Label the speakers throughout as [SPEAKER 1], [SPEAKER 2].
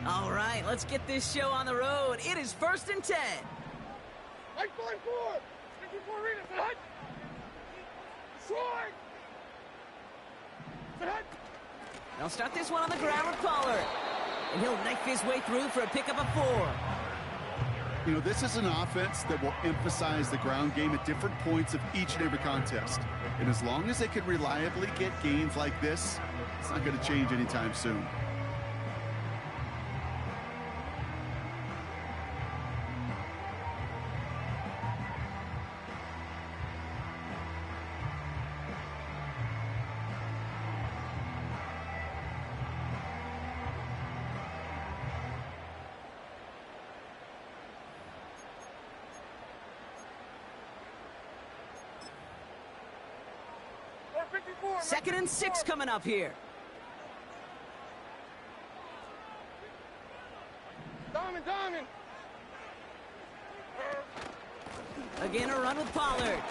[SPEAKER 1] All right, let's get this show on the road. It is 1st and 10.
[SPEAKER 2] Like 4-4. 54 Rita. Hut. Sword. Hut.
[SPEAKER 1] They'll start this one on the ground with Pollard. And he'll knife his way through for a pickup of 4.
[SPEAKER 3] You know, this is an offense that will emphasize the ground game at different points of each and every contest. And as long as they can reliably get gains like this, it's not going to change anytime soon.
[SPEAKER 1] Second and 6 coming up here.
[SPEAKER 2] Diamond.
[SPEAKER 1] Again, a run with Pollard.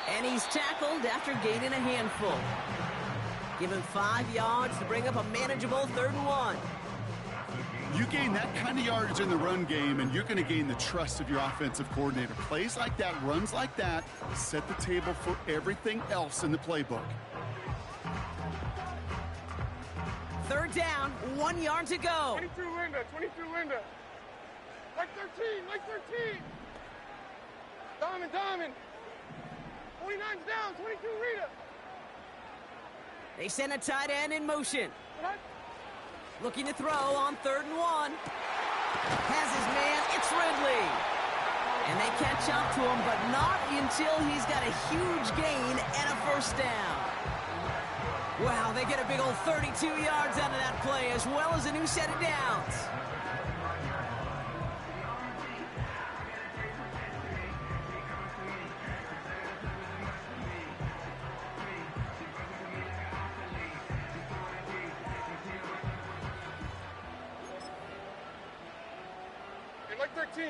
[SPEAKER 1] And he's tackled after gaining a handful. Give him 5 yards to bring up a manageable 3rd and 1.
[SPEAKER 3] You gain that kind of yardage in the run game, and you're going to gain the trust of your offensive coordinator. Plays like that, runs like that, set the table for everything else in the playbook.
[SPEAKER 1] 3rd down, 1 yard to go.
[SPEAKER 2] 22 Linda. Like 13. Diamond. 49's down, 22 Rita.
[SPEAKER 1] They send a tight end in motion. Looking to throw on 3rd and 1. Has his man, it's Ridley. And they catch up to him, but not until he's got a huge gain and a 1st down. Wow, they get a big old 32 yards out of that play, as well as a new set of downs.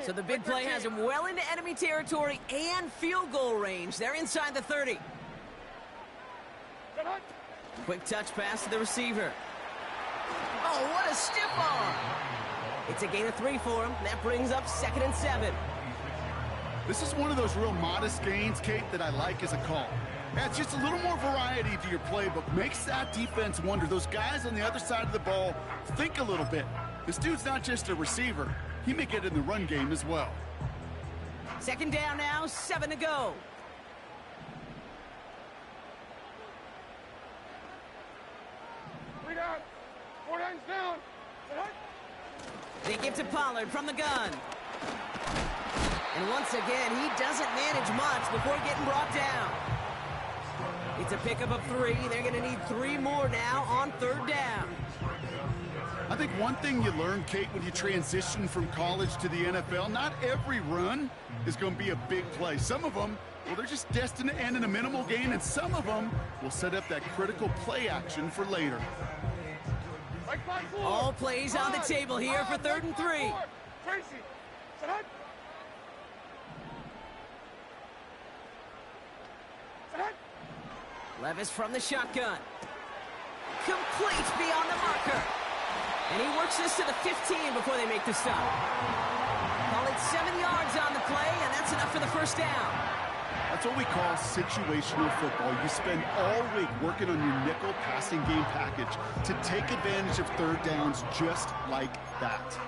[SPEAKER 1] So the big play has him well into enemy territory and field goal range. They're inside the 30. Quick touch pass to the receiver. Oh, what a stiff arm. It's a gain of 3 for him. That brings up 2nd and 7.
[SPEAKER 3] This is one of those real modest gains, Kate, that I like as a call. Adds just a little more variety to your playbook. Makes that defense wonder. Those guys on the other side of the ball think a little bit. This dude's not just a receiver. He may get in the run game as well.
[SPEAKER 1] 2nd down now, 7 to go.
[SPEAKER 2] Four hands down.
[SPEAKER 1] They give to Pollard from the gun. And once again, he doesn't manage much before getting brought down. It's a pickup of 3. They're going to need 3 more now on 3rd down.
[SPEAKER 3] I think one thing you learn, Kate, when you transition from college to the NFL, not every run is going to be a big play. Some of them, well, they're just destined to end in a minimal gain, and some of them will set up that critical play action for later.
[SPEAKER 1] All plays on the table here for 3rd and 3.
[SPEAKER 2] Tracy,
[SPEAKER 1] Levis from the shotgun. Complete beyond the marker. And he works this to the 15 before they make the stop. Call it 7 yards on the play, and that's enough for the 1st down.
[SPEAKER 3] That's what we call situational football. You spend all week working on your nickel passing game package to take advantage of 3rd downs just like that.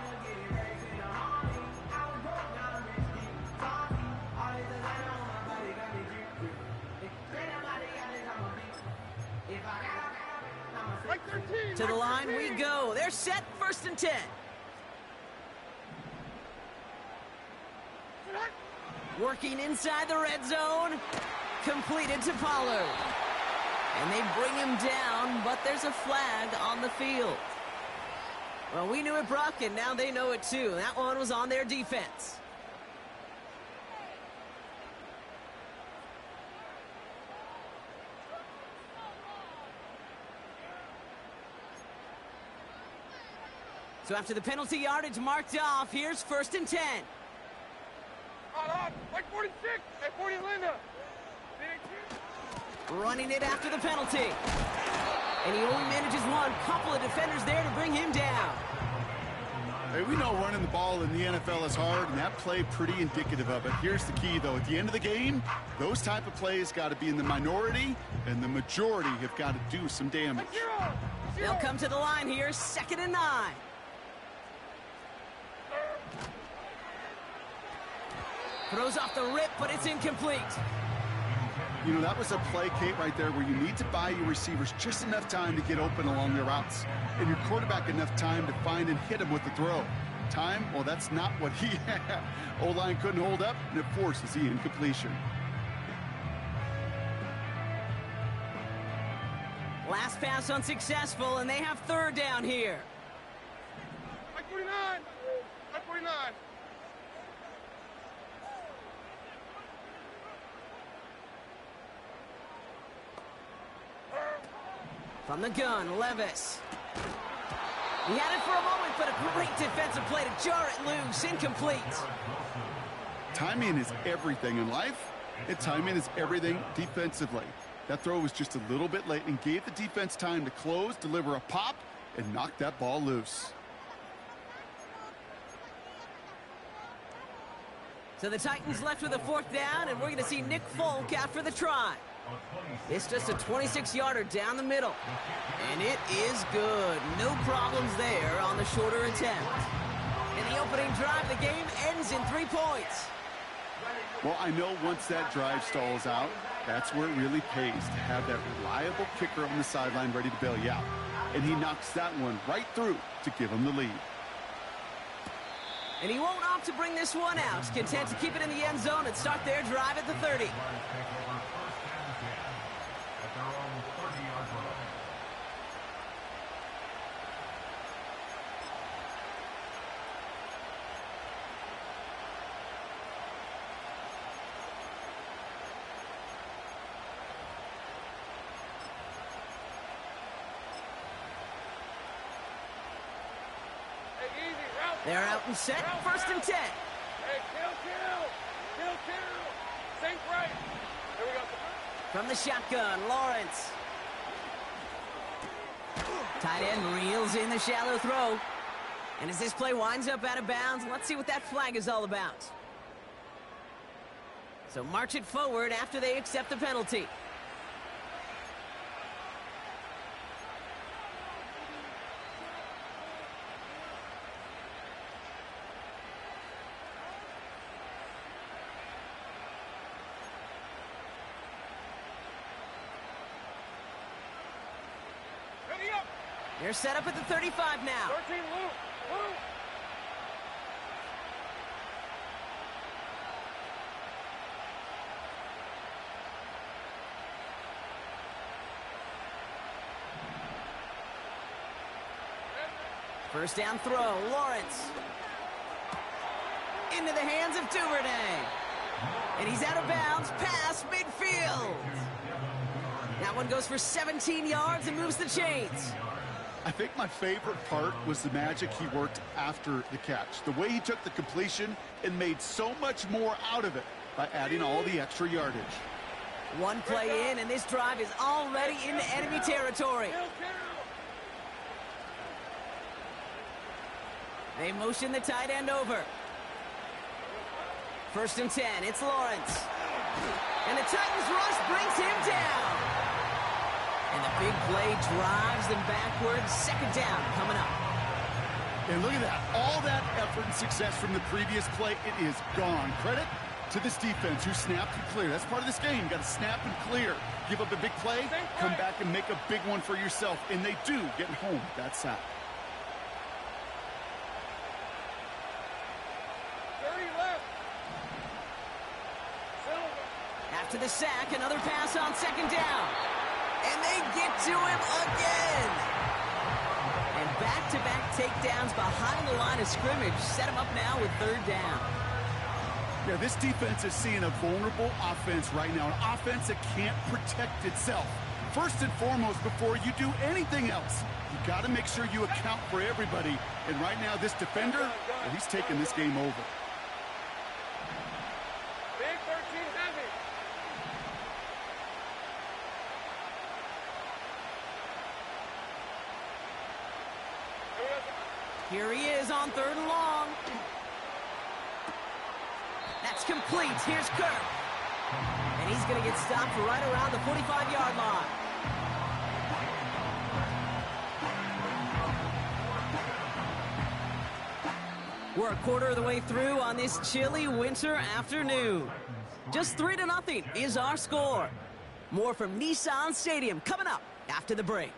[SPEAKER 1] To the line we go. They're set, 1st and 10. Working inside the red zone. Completed to Pollard. And they bring him down, but there's a flag on the field. Well, we knew it, Brock, and now they know it too. That one was on their defense. So after the penalty yardage marked off, here's 1st and 10.
[SPEAKER 2] Like 46, at 40 Linda.
[SPEAKER 1] Running it after the penalty. And he only manages one. Couple of defenders there to bring him down.
[SPEAKER 3] Hey, we know running the ball in the NFL is hard, and that play pretty indicative of it. Here's the key, though. At the end of the game, those type of plays got to be in the minority, and the majority have got to do some damage.
[SPEAKER 1] They'll come to the line here, 2nd and 9. Throws off the rip, but it's incomplete.
[SPEAKER 3] You know, that was a play, Kate, right there where you need to buy your receivers just enough time to get open along their routes, and your quarterback enough time to find and hit him with the throw. Time, well, that's not what he had. O-line couldn't hold up, and it forces the incompletion.
[SPEAKER 1] Last pass unsuccessful, and they have 3rd down here.
[SPEAKER 2] 49! 49!
[SPEAKER 1] From the gun, Levis. He had it for a moment, but a great defensive play to jar it loose. Incomplete.
[SPEAKER 3] Timing is everything in life, and timing is everything defensively. That throw was just a little bit late and gave the defense time to close, deliver a pop, and knock that ball loose.
[SPEAKER 1] So the Titans left with a 4th down, and we're going to see Nick Folk after the try. It's just a 26-yarder down the middle. And it is good. No problems there on the shorter attempt. In the opening drive, the game ends in 3 points.
[SPEAKER 3] Well, I know once that drive stalls out, that's where it really pays to have that reliable kicker on the sideline ready to bail you out. And he knocks that one right through to give him the lead.
[SPEAKER 1] And he won't opt to bring this one out. Content to keep it in the end zone and start their drive at the 30. They're out and set. 1st and 10.
[SPEAKER 2] Hey, kill. Think right. Here we go.
[SPEAKER 1] From the shotgun, Lawrence. Tight end reels in the shallow throw. And as this play winds up out of bounds, let's see what that flag is all about. So march it forward after they accept the penalty. They're set up at the 35 now.
[SPEAKER 2] 13, Luke.
[SPEAKER 1] First down throw, Lawrence. Into the hands of Duvernay. And he's out of bounds, past midfield. That one goes for 17 yards and moves the chains.
[SPEAKER 3] I think my favorite part was the magic he worked after the catch. The way he took the completion and made so much more out of it by adding all the extra yardage.
[SPEAKER 1] One play in, and this drive is already into enemy territory. They motion the tight end over. 1st and 10, it's Lawrence. And the Titans rush brings him down. And the big play drives them backwards. 2nd down coming up.
[SPEAKER 3] And look at that. All that effort and success from the previous play, it is gone. Credit to this defense who snapped and cleared. That's part of this game. You got to snap and clear. Give up a big play, come back and make a big one for yourself. And they do get home with that sack.
[SPEAKER 2] 30 left.
[SPEAKER 1] After the sack, another pass on 2nd down. And they get to him again. And back-to-back takedowns behind the line of scrimmage set him up now with 3rd down.
[SPEAKER 3] Yeah, this defense is seeing a vulnerable offense right now, an offense that can't protect itself. First and foremost, before you do anything else, you got to make sure you account for everybody. And right now, this defender, well, he's taking this game over.
[SPEAKER 2] Big 13 heavy.
[SPEAKER 1] Here he is on 3rd and long. That's complete. Here's Kirk. And he's going to get stopped right around the 45-yard line. We're a quarter of the way through on this chilly winter afternoon. Just 3-0 is our score. More from Nissan Stadium coming up after the break.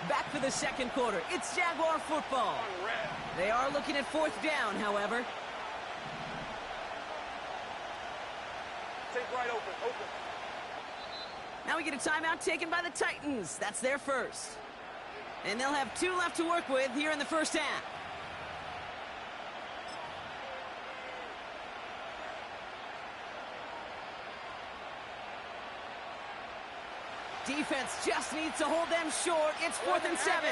[SPEAKER 1] Back for the second quarter. It's Jaguar football. They are looking at 4th down, however.
[SPEAKER 2] Take right open.
[SPEAKER 1] Now we get a timeout taken by the Titans. That's their first. And they'll have 2 left to work with here in the first half. Defense just needs to hold them short. It's 4th and 7.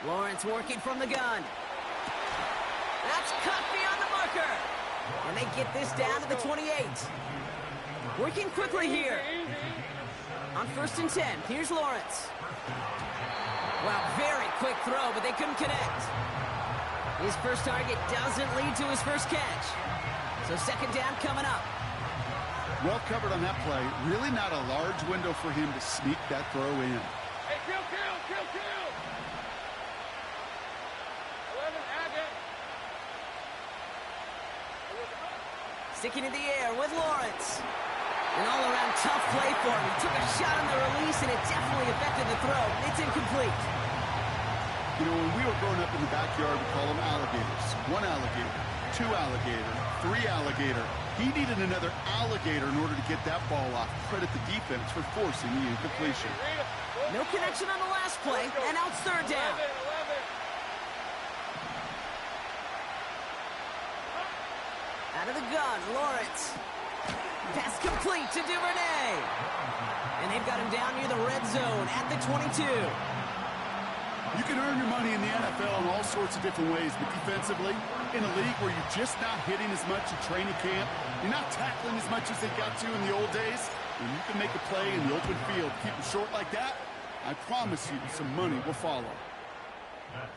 [SPEAKER 1] Lawrence working from the gun. That's cut beyond the marker. And they get this down to the 28. Working quickly here. On 1st and 10, here's Lawrence. Wow, very quick throw, but they couldn't connect. His first target doesn't lead to his first catch. So 2nd down coming up.
[SPEAKER 3] Well covered on that play. Really not a large window for him to sneak that throw in.
[SPEAKER 2] Hey, kill! 11, add it.
[SPEAKER 1] Sticking in the air with Lawrence. An all-around tough play for him. He took a shot on the release, and it definitely affected the throw. It's incomplete.
[SPEAKER 3] You know, when we were growing up in the backyard, we call them alligators. 1 alligator, 2 alligator, 3 alligator. He needed another alligator in order to get that ball off. Credit the defense for forcing the incompletion.
[SPEAKER 1] No connection on the last play, and now it's 3rd down.
[SPEAKER 2] 11.
[SPEAKER 1] Out of the gun, Lawrence. Pass complete to Duvernay. And they've got him down near the red zone at the 22.
[SPEAKER 3] You can earn your money in the NFL in all sorts of different ways, but defensively, in a league where you're just not hitting as much in training camp, you're not tackling as much as they got to in the old days, and you can make a play in the open field, keep them short like that, I promise you some money will follow.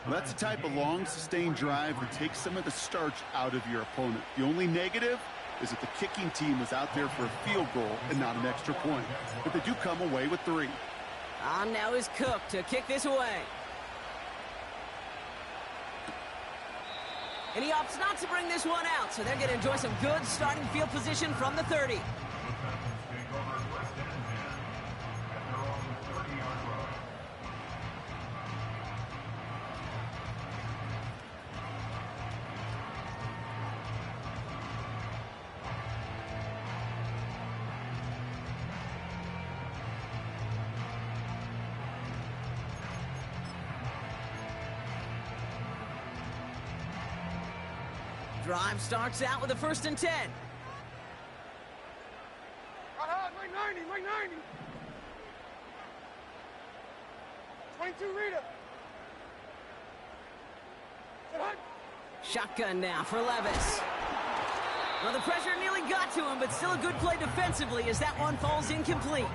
[SPEAKER 3] Well, that's the type of long, sustained drive that takes some of the starch out of your opponent. The only negative is that the kicking team was out there for a field goal and not an extra point. But they do come away with 3.
[SPEAKER 1] On now is Cook to kick this away. And he opts not to bring this one out, so they're going to enjoy some good starting field position from the 30. Drive starts out with a 1st and 10.
[SPEAKER 2] Mike 90. 22, Rita.
[SPEAKER 1] Shotgun now for Levis. Well, the pressure nearly got to him, but still a good play defensively as that one falls incomplete.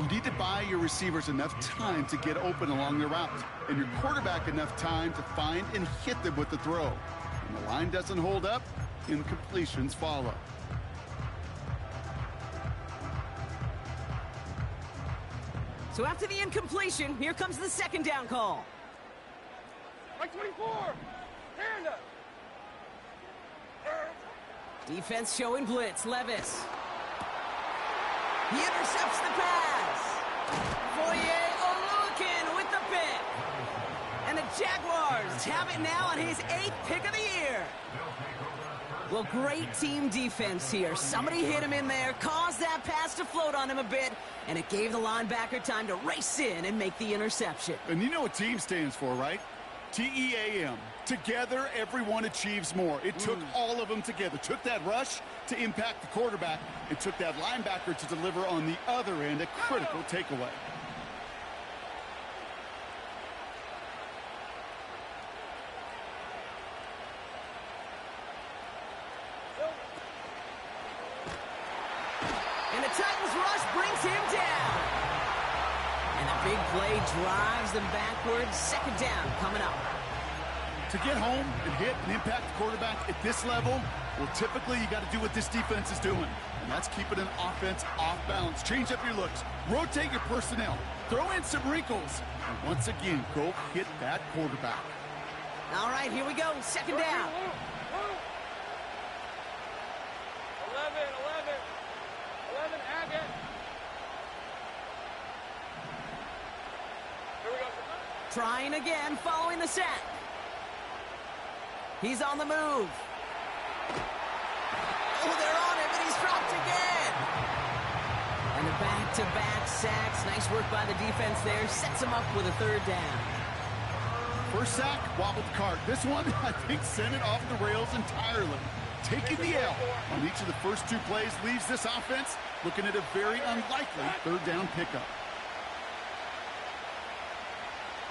[SPEAKER 3] You need to buy your receivers enough time to get open along the route, and your quarterback enough time to find and hit them with the throw. When the line doesn't hold up, incompletions follow.
[SPEAKER 1] So after the incompletion, here comes the 2nd down call.
[SPEAKER 2] Mike 24, Panda.
[SPEAKER 1] Defense showing blitz. Levis. He intercepts the pass. Foye Oluokun with the pick. And a Jaguars have it now on his 8th pick of the year. Well, great team defense here. Somebody hit him in there, caused that pass to float on him a bit, and it gave the linebacker time to race in and make the interception.
[SPEAKER 3] And you know what team stands for, right? T-E-A-M. Together, everyone achieves more. It took all of them together. Took that rush to impact the quarterback. It took that linebacker to deliver on the other end, a critical takeaway.
[SPEAKER 1] And the Titans rush brings him down. And a big play drives them backwards. Second down coming up.
[SPEAKER 3] To get home and hit and impact the quarterback at this level, well, typically you got to do what this defense is doing, and that's keeping an offense off balance. Change up your looks, rotate your personnel, throw in some wrinkles, and once again, go hit that quarterback.
[SPEAKER 1] All right, here we go. Second down.
[SPEAKER 2] 11, Hackett. Here we go.
[SPEAKER 1] Trying again, following the sack. He's on the move. Oh, they're on him, and he's dropped again. And the back-to-back sacks. Nice work by the defense there. Sets him up with a third down.
[SPEAKER 3] First sack, wobbled the cart. This one, I think, sent it off the rails entirely. Taking the L on each of the first two plays leaves this offense looking at a very unlikely third down pickup.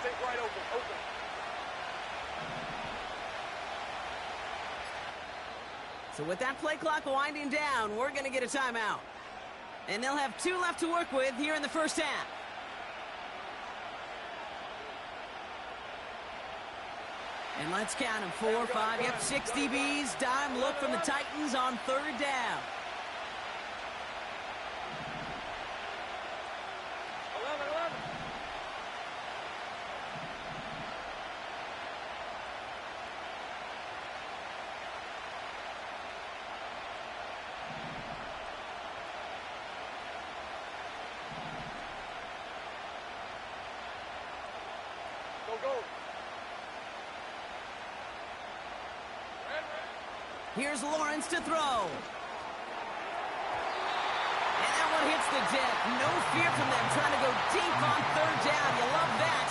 [SPEAKER 2] Take right open.
[SPEAKER 1] So with that play clock winding down, we're going to get a timeout. And they'll have 2 left to work with here in the first half. And let's count them. 4, 5, yep, 6 DBs. Dime look from the Titans on third down.
[SPEAKER 2] 11. Go.
[SPEAKER 1] Here's Lawrence to throw. And that one hits the deck. No fear from them trying to go deep on third down. You love that.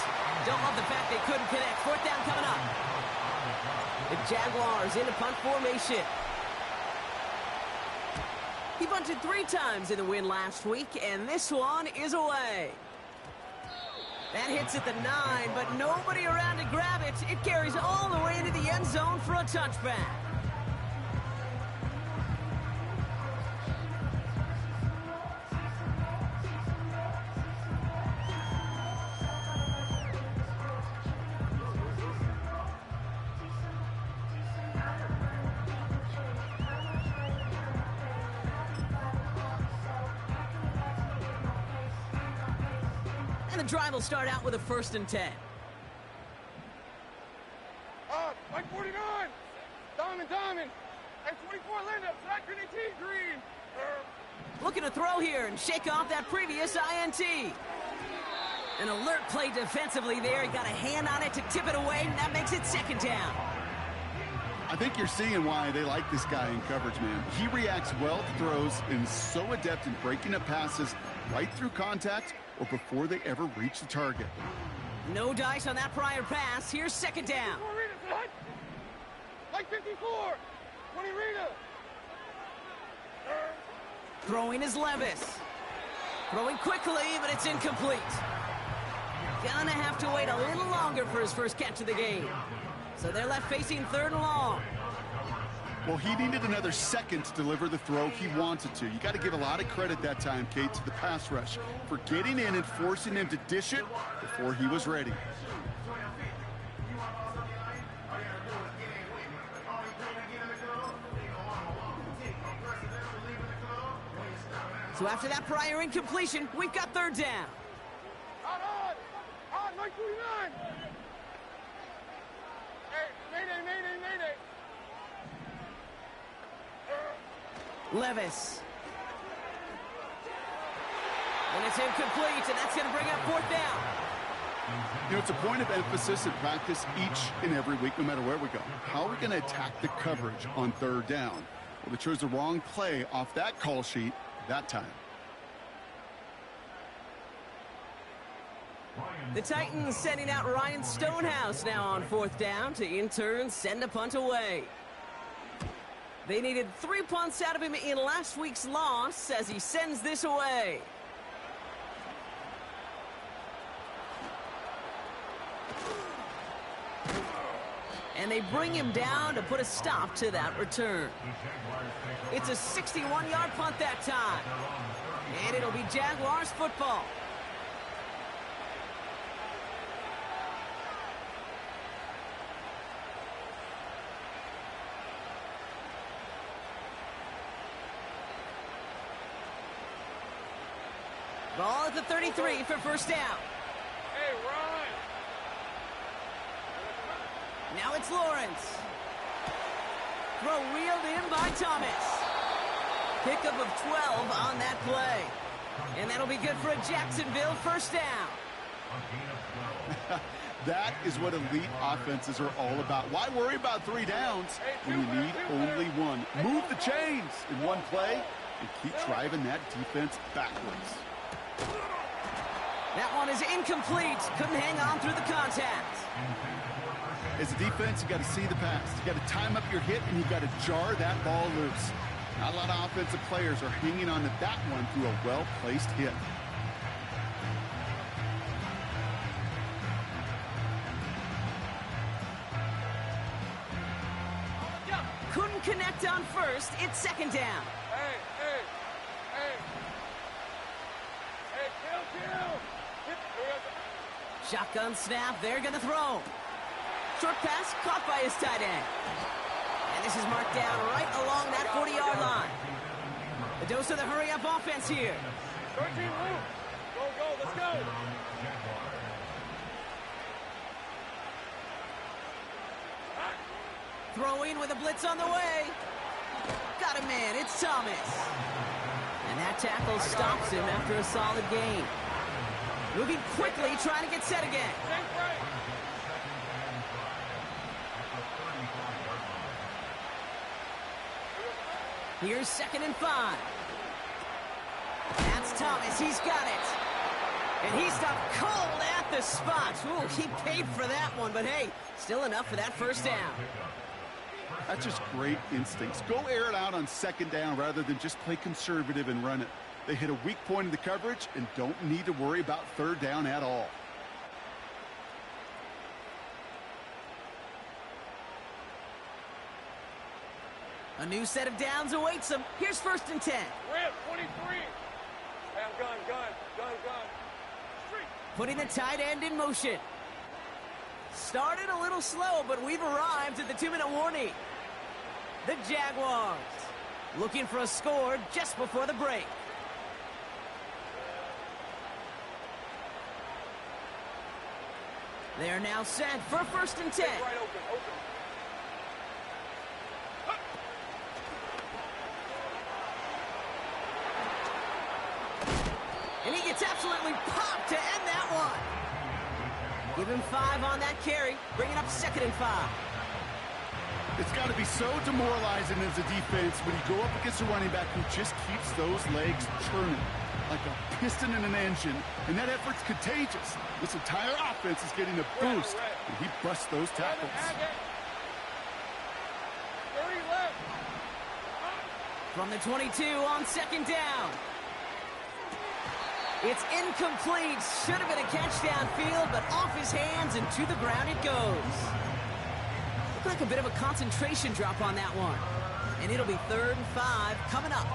[SPEAKER 1] Don't love the fact they couldn't connect. Fourth down coming up. The Jaguars into punt formation. He bunted 3 times in the win last week, and this one is away. That hits at the 9, but nobody around to grab it. It carries all the way into the end zone for a touchback. And the drive will start out with a 1st and 10.
[SPEAKER 2] Mike 49. Diamond. And 24 Linda. Zach Green.
[SPEAKER 1] Looking to throw here and shake off that previous INT. An alert play defensively there. He got a hand on it to tip it away, and that makes it 2nd down.
[SPEAKER 3] I think you're seeing why they like this guy in coverage, man. He reacts well to throws and is so adept in breaking up passes right through contact or before they ever reach the target.
[SPEAKER 1] No dice on that prior pass. Here's 2nd down.
[SPEAKER 2] Like 54. 20 Rita.
[SPEAKER 1] Throwing is Levis. Throwing quickly, but it's incomplete. Gonna have to wait a little longer for his first catch of the game. So they're left facing 3rd and long.
[SPEAKER 3] Well, he needed another second to deliver the throw he wanted to. You got to give a lot of credit that time, Kate, to the pass rush for getting in and forcing him to dish it before he was ready.
[SPEAKER 1] So after that prior incompletion, we've got 3rd down.
[SPEAKER 2] On, Mike 49. Hey, Mayday.
[SPEAKER 1] Levis. And it's incomplete, and that's going to bring up 4th down.
[SPEAKER 3] You know, it's a point of emphasis in practice each and every week, no matter where we go. How are we going to attack the coverage on third down? Well, they chose the wrong play off that call sheet that time.
[SPEAKER 1] The Titans sending out Ryan Stonehouse now on fourth down to in turn send a punt away. They needed 3 punts out of him in last week's loss as he sends this away. And they bring him down to put a stop to that return. It's a 61-yard punt that time. And it'll be Jaguars football. Ball at the 33 for first down.
[SPEAKER 2] Hey, Ryan.
[SPEAKER 1] Now it's Lawrence. Throw reeled in by Thomas. Pickup of 12 on that play. And that'll be good for a Jacksonville first down.
[SPEAKER 3] That is what elite offenses are all about. Why worry about 3 downs when you need only one? Move the chains in one play and keep driving that defense backwards.
[SPEAKER 1] That one is incomplete. Couldn't hang on through the contact.
[SPEAKER 3] As a defense, you got to see the pass. You got to time up your hit, and you got to jar that ball loose. Not a lot of offensive players are hanging on to that one through a well-placed hit.
[SPEAKER 1] Couldn't connect on first. It's second down.
[SPEAKER 2] Hey. Kill.
[SPEAKER 1] Shotgun snap. They're going to throw. Short pass caught by his tight end. And this is marked down right along that 40-yard line. The dose of the hurry-up offense here.
[SPEAKER 2] 13 move. Go, let's go.
[SPEAKER 1] Throwing with a blitz on the way. Got a man. It's Thomas. And that tackle stops him after a solid gain. Moving quickly, trying to get set again. Here's 2nd and 5. That's Thomas. He's got it. And he stopped cold at the spot. Ooh, he paid for that one, but hey, still enough for that first down.
[SPEAKER 3] That's just great instincts. Go air it out on 2nd down rather than just play conservative and run it. They hit a weak point in the coverage and don't need to worry about 3rd down at all.
[SPEAKER 1] A new set of downs awaits him. Here's 1st and 10.
[SPEAKER 2] Rip, 23. Hey, I'm gun. Street.
[SPEAKER 1] Putting the tight end in motion. Started a little slow, but we've arrived at the 2-minute warning. The Jaguars looking for a score just before the break. They are now set for 1st and 10.
[SPEAKER 2] Right open.
[SPEAKER 1] And he gets absolutely popped to end that one. Give him 5 on that carry, bringing up 2nd and 5.
[SPEAKER 3] It's got to be so demoralizing as a defense when you go up against a running back who just keeps those legs churning like a piston in an engine, and that effort's contagious. This entire offense is getting a boost, and he busts those tackles.
[SPEAKER 2] 30 left.
[SPEAKER 1] From the 22 on 2nd down. It's incomplete. Should have been a catch downfield, but off his hands and to the ground it goes. Looked like a bit of a concentration drop on that one. And it'll be 3rd and 5 coming up.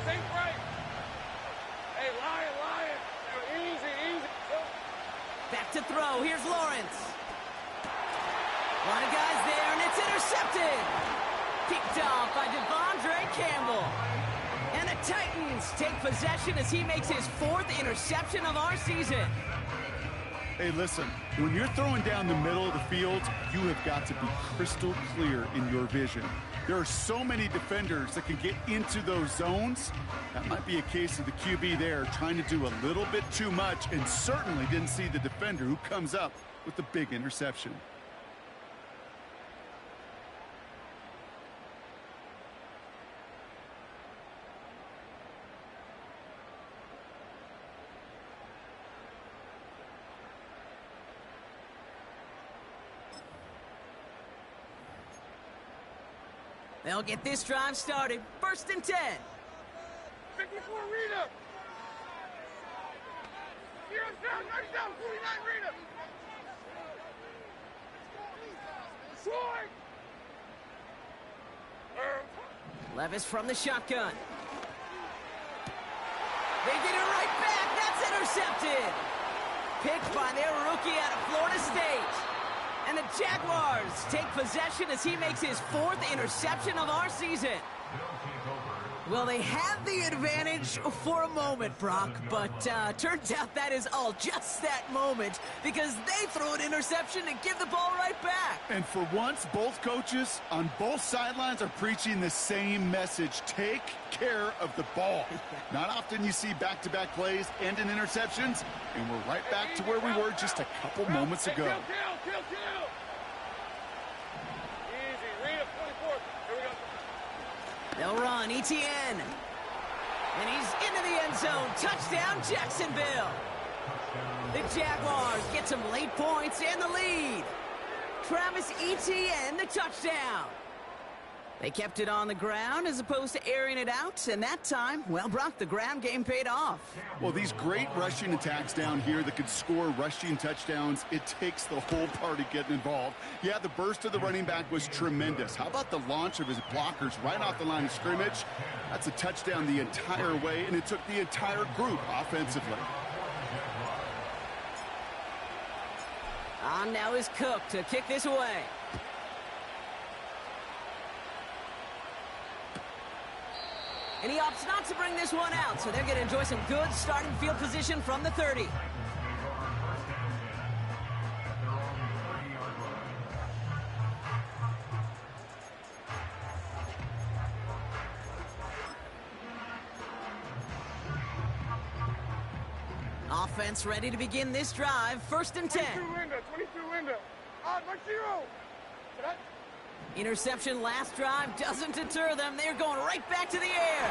[SPEAKER 2] Think right. Hey, Lion. Easy.
[SPEAKER 1] Back to throw. Here's Lawrence. A lot of guys there, and it's intercepted. Picked off by Devondre Campbell. And the Titans take possession as he makes his 4th interception of our season.
[SPEAKER 3] Hey, listen, when you're throwing down the middle of the field, you have got to be crystal clear in your vision. There are so many defenders that can get into those zones. That might be a case of the QB there trying to do a little bit too much and certainly didn't see the defender who comes up with the big interception.
[SPEAKER 1] They'll get this drive started. 1st and 10.
[SPEAKER 2] 54 Rita. Heroes down, 9 down, 49 Rita. Sword.
[SPEAKER 1] Levis from the shotgun. They get it right back. That's intercepted. Picked by their rookie out of Florida State. And the Jaguars take possession as he makes his 4th interception of our season. Well, they have the advantage for a moment, Brock, but turns out that is all just that moment because they throw an interception and give the ball right back.
[SPEAKER 3] And for once, both coaches on both sidelines are preaching the same message. Take care of the ball. Not often you see back-to-back plays end in interceptions, and we're right back to where we were just a couple moments ago.
[SPEAKER 2] Kill. Easy, Rita, 24. Here we go.
[SPEAKER 1] They'll run, Etienne. And he's into the end zone. Touchdown, Jacksonville. The Jaguars get some late points and the lead. Travis Etienne, the touchdown. They kept it on the ground as opposed to airing it out, and that time, well, Brock, the ground game paid off.
[SPEAKER 3] Well, these great rushing attacks down here that could score rushing touchdowns, it takes the whole party getting involved. Yeah, the burst of the running back was tremendous. How about the launch of his blockers right off the line of scrimmage? That's a touchdown the entire way, and it took the entire group offensively.
[SPEAKER 1] On now is Cook to kick this away. And he opts not to bring this one out, so they're going to enjoy some good starting field position from the 30. Offense ready to begin this drive. 1st and 10.
[SPEAKER 2] 22 Linda. Odd, right 0.
[SPEAKER 1] Interception last drive doesn't deter them. They're going right back to the air.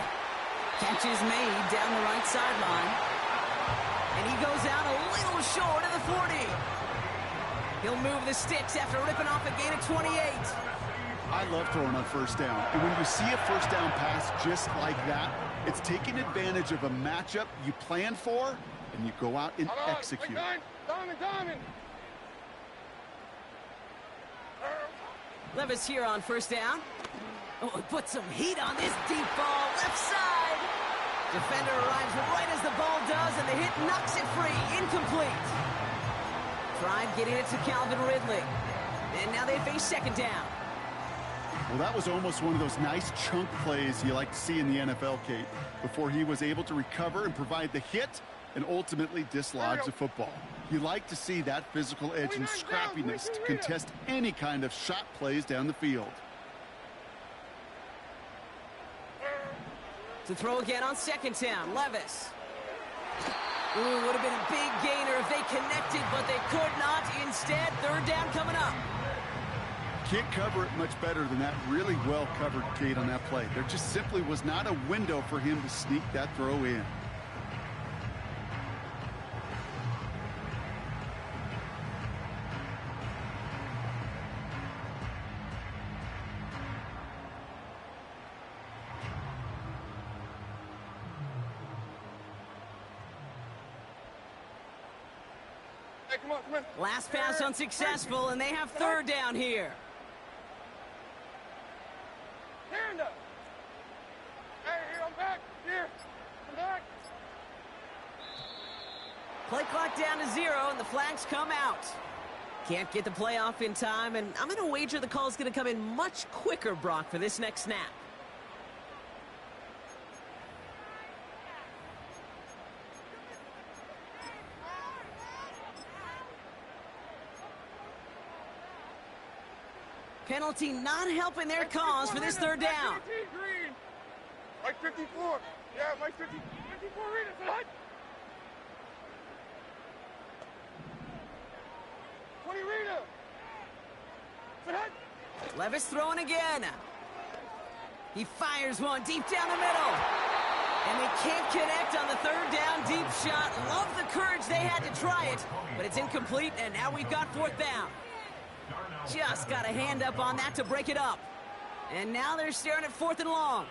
[SPEAKER 1] Catch is made down the right sideline. And he goes out a little short of the 40. He'll move the sticks after ripping off a gain of 28.
[SPEAKER 3] I love throwing on 1st down. And when you see a 1st down pass just like that, it's taking advantage of a matchup you plan for, and you go out and execute.
[SPEAKER 2] Diamond.
[SPEAKER 1] Levis here on 1st down. Oh, put some heat on this deep ball, left side. Defender arrives right as the ball does, and the hit knocks it free, incomplete. Tried getting it to Calvin Ridley. And now they face 2nd down.
[SPEAKER 3] Well, that was almost one of those nice chunk plays you like to see in the NFL, Kate, before he was able to recover and provide the hit and ultimately dislodge the football. You like to see that physical edge and scrappiness to contest any kind of shot plays down the field.
[SPEAKER 1] To throw again on 2nd down, Levis. Ooh, would have been a big gainer if they connected, but they could not. Instead, 3rd down coming up.
[SPEAKER 3] Can't cover it much better than that. Really well covered, Kate, on that play. There just simply was not a window for him to sneak that throw in.
[SPEAKER 2] Hey, come on.
[SPEAKER 1] Last pass unsuccessful, and they have 3rd down here.
[SPEAKER 2] Stand up. Hey, I'm back. Here. I'm back.
[SPEAKER 1] Play clock down to 0, and the flags come out. Can't get the play off in time, and I'm going to wager the call is going to come in much quicker, Brock, for this next snap. Penalty not helping their cause for this third down.
[SPEAKER 2] Green. Mike 54. Yeah, Mike 54 Rita. What? 20 Rita.
[SPEAKER 1] Levis throwing again. He fires one deep down the middle. And they can't connect on the third down deep shot. Love the courage they had to try it, but it's incomplete, and now we've got fourth down. Just got a hand up on that to break it up. And now they're staring at fourth and long.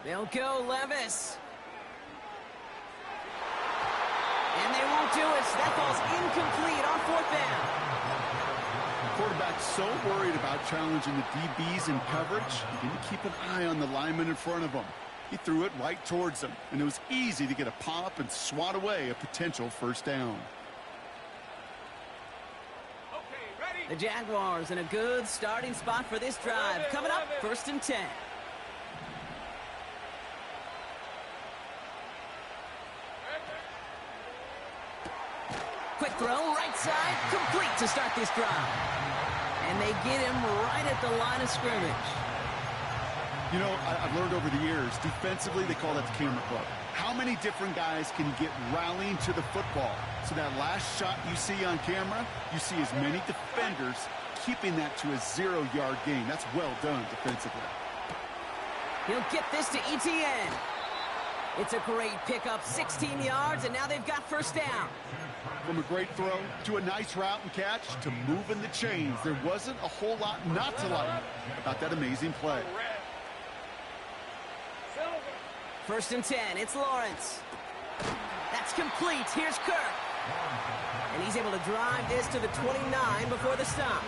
[SPEAKER 1] They'll go Levis. And they won't do it. That ball's incomplete on fourth down.
[SPEAKER 3] The quarterback's so worried about challenging the DBs in coverage, he didn't keep an eye on the lineman in front of him. He threw it right towards him, and it was easy to get a pop and swat away a potential first down.
[SPEAKER 1] The Jaguars in a good starting spot for this drive. Coming up, 1st and 10. Quick throw, right side, complete to start this drive. And they get him right at the line of scrimmage.
[SPEAKER 3] You know, I've learned over the years, defensively, they call that the camera club. How many different guys can get rallying to the football? So that last shot you see on camera, you see as many defenders keeping that to a 0-yard gain. That's well done defensively.
[SPEAKER 1] He'll get this to ETN. It's a great pickup, 16 yards, and now they've got first down.
[SPEAKER 3] From a great throw to a nice route and catch to moving the chains, there wasn't a whole lot not to like about that amazing play.
[SPEAKER 1] 1st and 10, it's Lawrence. That's complete. Here's Kirk. And he's able to drive this to the 29 before the stop.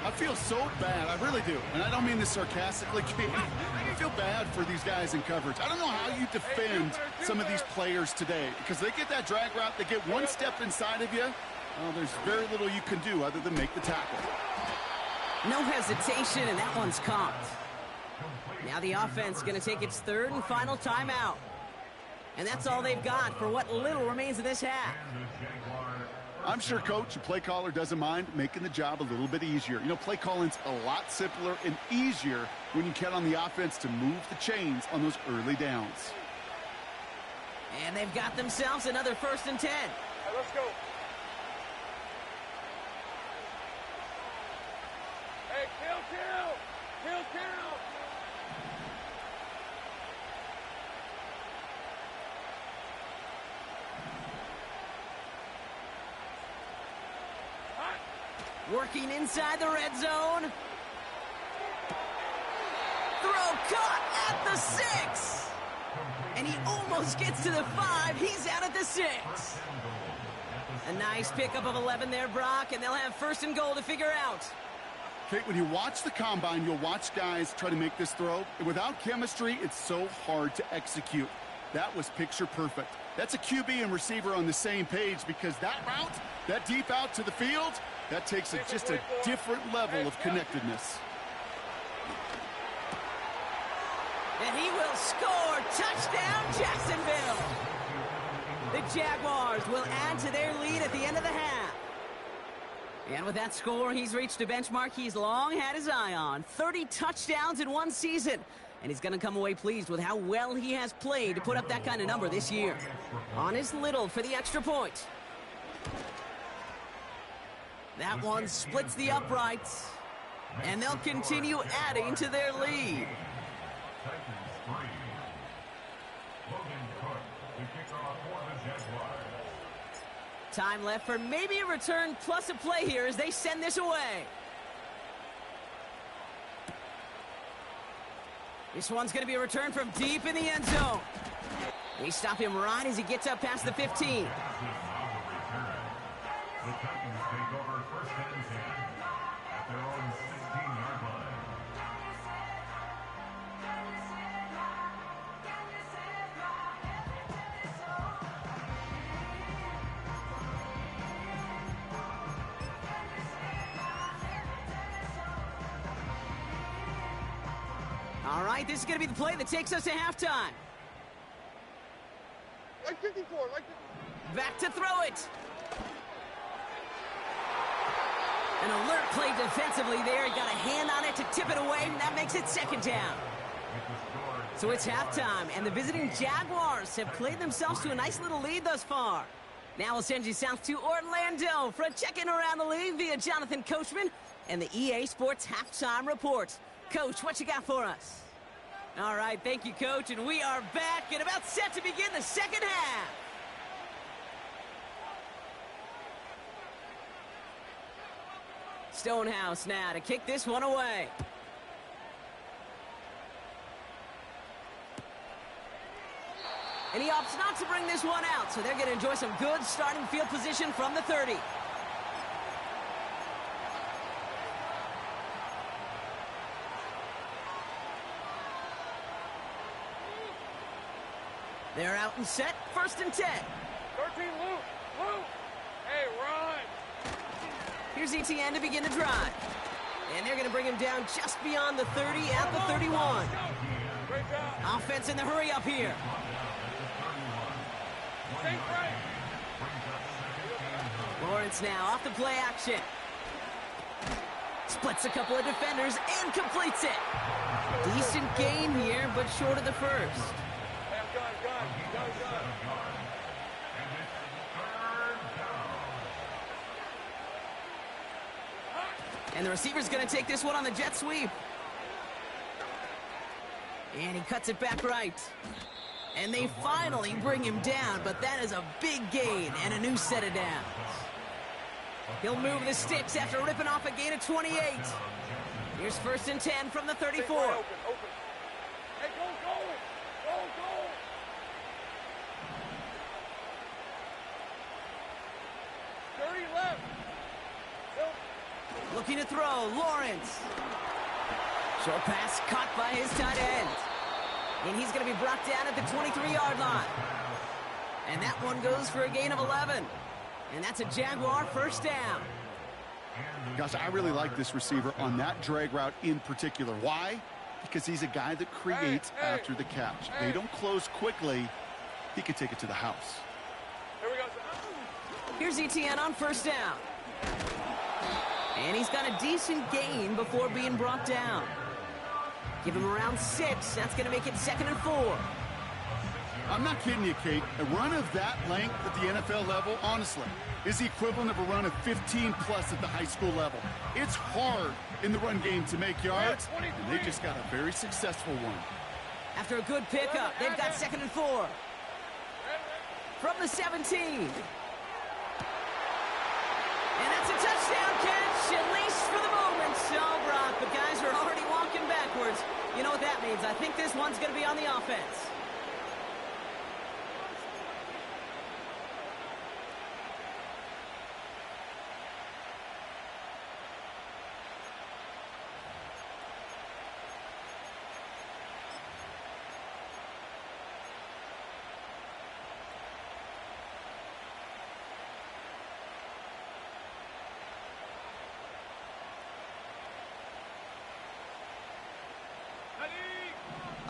[SPEAKER 3] I feel so bad. I really do. And I don't mean this sarcastically. I feel bad for these guys in coverage. I don't know how you defend some of these players today, because they get that drag route, they get one step inside of you. Well, there's very little you can do other than make the tackle.
[SPEAKER 1] No hesitation, and that one's caught. Now the offense going to take its third and final timeout. And that's all they've got for what little remains of this half.
[SPEAKER 3] I'm sure coach and play caller doesn't mind making the job a little bit easier. You know, play calling's a lot simpler and easier when you count on the offense to move the chains on those early downs.
[SPEAKER 1] And they've got themselves another 1st and 10.
[SPEAKER 2] Right, let's go. Hey, kill.
[SPEAKER 1] Working inside the red zone. Throw caught at the 6. And he almost gets to the 5. He's out at the 6. A nice pickup of 11 there, Brock, and they'll have 1st and goal to figure out.
[SPEAKER 3] Kate, when you watch the combine, you'll watch guys try to make this throw. And without chemistry, it's so hard to execute. That was picture perfect. That's a QB and receiver on the same page, because that route, that deep out to the field, that takes just a different level of connectedness.
[SPEAKER 1] And he will score. Touchdown, Jacksonville. The Jaguars will add to their lead at the end of the half. And with that score, he's reached a benchmark he's long had his eye on. 30 touchdowns in one season. And he's going to come away pleased with how well he has played to put up that kind of number this year. On his Little for the extra point. That one splits the uprights. And they'll continue adding to their lead. Time left for maybe a return plus a play here as they send this away. This one's going to be a return from deep in the end zone. They stop him right as he gets up past the 15. All right, this is going to be the play that takes us to halftime.
[SPEAKER 2] Like 54, like
[SPEAKER 1] Back to throw it. An alert play defensively there. He got a hand on it to tip it away, and that makes it second down. So it's halftime, and the visiting Jaguars have played themselves to a nice little lead thus far. Now we'll send you south to Orlando for a check-in around the league via Jonathan Coachman and the EA Sports Halftime Report. Coach, what you got for us? All right, thank you, Coach, and we are back and about set to begin the second half. Stonehouse now to kick this one away. And he opts not to bring this one out, so they're going to enjoy some good starting field position from the 30. They're out and set, 1st and 10.
[SPEAKER 2] 13, Luke. Hey, run.
[SPEAKER 1] Here's ETN to begin the drive. And they're going to bring him down just beyond the 30 at the 31.
[SPEAKER 2] Great job.
[SPEAKER 1] Offense in the hurry up here.
[SPEAKER 2] Think right.
[SPEAKER 1] Lawrence now off the play action. Splits a couple of defenders and completes it. Decent gain here, but short of the first.
[SPEAKER 2] Hey, I'm done.
[SPEAKER 1] And the receiver's going to take this one on the jet sweep. And he cuts it back right. And they finally bring him down, but that is a big gain and a new set of downs. He'll move the sticks after ripping off a gain of 28. Here's 1st and 10 from the 34.
[SPEAKER 2] Open. Hey, go. 30 left.
[SPEAKER 1] Looking to throw, Lawrence. Short pass caught by his tight end. And he's going to be brought down at the 23-yard line. And that one goes for a gain of 11. And that's a Jaguar 1st down.
[SPEAKER 3] Gosh, I really like this receiver on that drag route in particular. Why? Because he's a guy that creates after the catch. They don't close quickly. He can take it to the house.
[SPEAKER 2] Here we go.
[SPEAKER 1] Here's ETN on 1st down. And he's got a decent gain before being brought down. Give him around 6. That's going to make it 2nd and 4.
[SPEAKER 3] I'm not kidding you, Kate. A run of that length at the NFL level, honestly, is the equivalent of a run of 15-plus at the high school level. It's hard in the run game to make yards, and they just got a very successful one.
[SPEAKER 1] After a good pickup, they've got 2nd and 4. From the 17. And that's a touchdown catch, at least for the moment. So, Brock, the guys are already walking backwards. You know what that means. I think this one's going to be on the offense.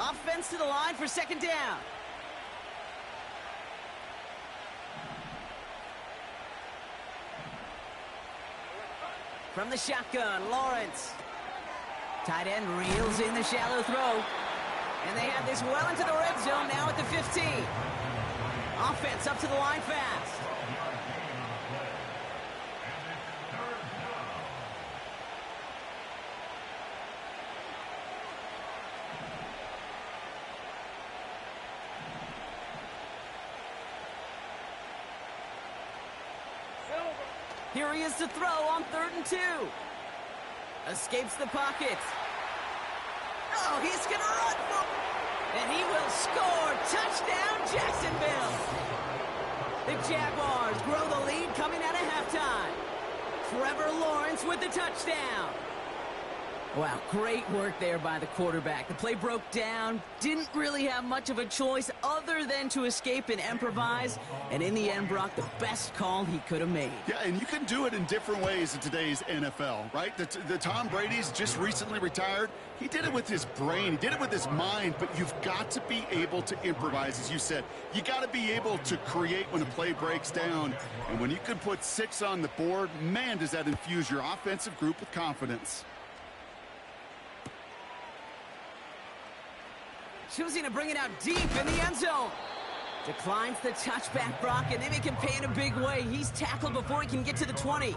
[SPEAKER 1] Offense to the line for 2nd down. From the shotgun, Lawrence. Tight end reels in the shallow throw. And they have this well into the red zone now at the 15. Offense up to the line fast. Here he is to throw on 3rd and 2. Escapes the pocket. Oh, he's going to run for it. And he will score. Touchdown, Jacksonville. The Jaguars grow the lead coming out of halftime. Trevor Lawrence with the touchdown. Wow, great work there by the quarterback. The play broke down, didn't really have much of a choice other than to escape and improvise, and in the end, Brock, the best call he could have made.
[SPEAKER 3] Yeah, and you can do it in different ways in today's NFL, right? The Tom Brady's just recently retired. He did it with his brain. He did it with his mind, but you've got to be able to improvise, as you said. You got to be able to create when a play breaks down, and when you can put 6 on the board, man, does that infuse your offensive group with confidence.
[SPEAKER 1] Choosing to bring it out deep in the end zone. Declines the touchback, Brock, and they make him pay in a big way. He's tackled before he can get to the 20.